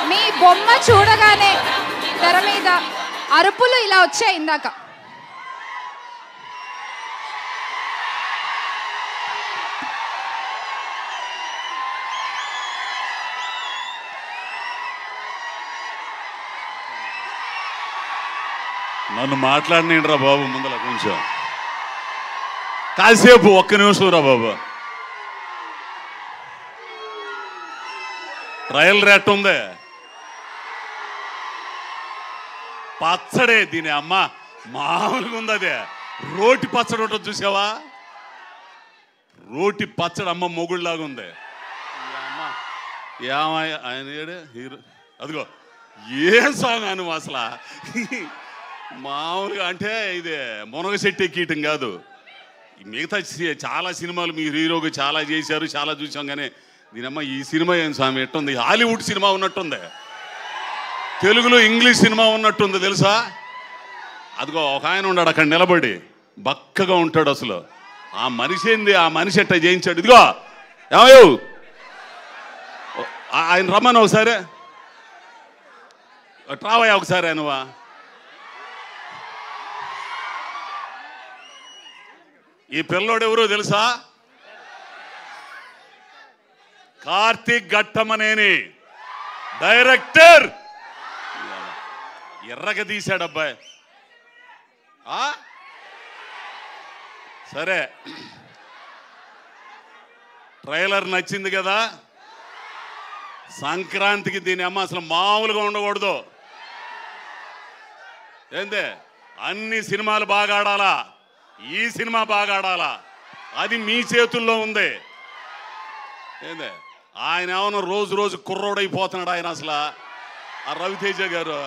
మీ బొమ్మ చూడగానే తెర మీద అరుపులు ఇలా వచ్చాయి ఇందాక. నన్ను మాట్లాడినండి బాబు, ముందర కొంచెం కాసేపు ఒక్క నిమిషం రా బాబు. ట్రయల్ రేట్ ఉంది, పచ్చడే దీని అమ్మ మామూలుగా ఉంది. అదే రోటి పచ్చడి ఉంటుంది చూసావా, రోటి పచ్చడి అమ్మ మొగుళ్ళలాగా ఉంది. ఏమయ్య ఆయన హీరో అదిగో ఏం సాంగ్ అను అసలు మామూలుగా అంటే ఇది మునగ చెట్టు ఎక్కీయటం కాదు. మిగతా చాలా సినిమాలు మీరు హీరోగా చాలా చేశారు, చాలా చూసాం. కానీ దీనమ్మ ఈ సినిమా ఏం స్వామి ఎట్టుంది, హాలీవుడ్ సినిమా ఉన్నట్టుంది, తెలుగులో ఇంగ్లీష్ సినిమా ఉన్నట్టుంది తెలుసా. అదిగో ఒక ఆయన ఉన్నాడు అక్కడ నిలబడి, బక్కగా ఉంటాడు. అసలు ఆ మనిషి ఏంది, ఆ మనిషి ఎట్ట చేయించాడు. ఇదిగో ఏమయ్యో ఆయన రమ్మను ఒకసారి, ట్రావయ్యా ఒకసారి నువ్వా. ఈ పిల్లోడు ఎవరో తెలుసా, కార్తీక్ ఘట్టమనేని డైరెక్టర్. ఎర్రగా తీశాడు అబ్బాయి. సరే ట్రైలర్ నచ్చింది కదా, సంక్రాంతికి దీని అమ్మ అసలు మామూలుగా ఉండకూడదు. ఏందే అన్ని సినిమాలు బాగా ఆడాలా, ఈ సినిమా బాగా ఆడాలా, అది మీ చేతుల్లో ఉంది. ఏందే ఆయన ఏమన్నా రోజు రోజు కుర్రోడైపోతున్నాడు ఆయన అసలు, ఆ రవితేజ గారు.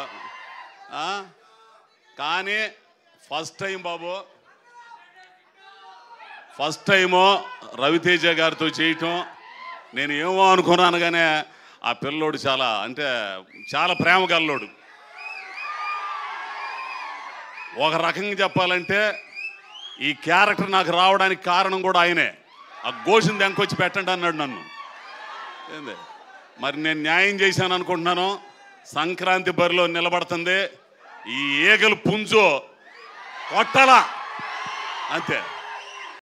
కానీ ఫస్ట్ టైం బాబు, ఫస్ట్ టైము రవితేజ గారితో చేయటం నేను ఏమో అనుకున్నాను. కానీ ఆ పిల్లోడు చాలా అంటే చాలా ప్రేమ గల్లోడు. ఒక రకంగా చెప్పాలంటే ఈ క్యారెక్టర్ నాకు రావడానికి కారణం కూడా ఆయనే. ఆ గోషిని దెంకొచ్చి పెట్టండి అన్నాడు నన్ను. ఏంది మరి నేను న్యాయం చేశాను అనుకుంటున్నాను. సంక్రాంతి బరిలో నిలబడుతుంది, ఈ ఈగలు పుంజు కొట్టాలా అంతే.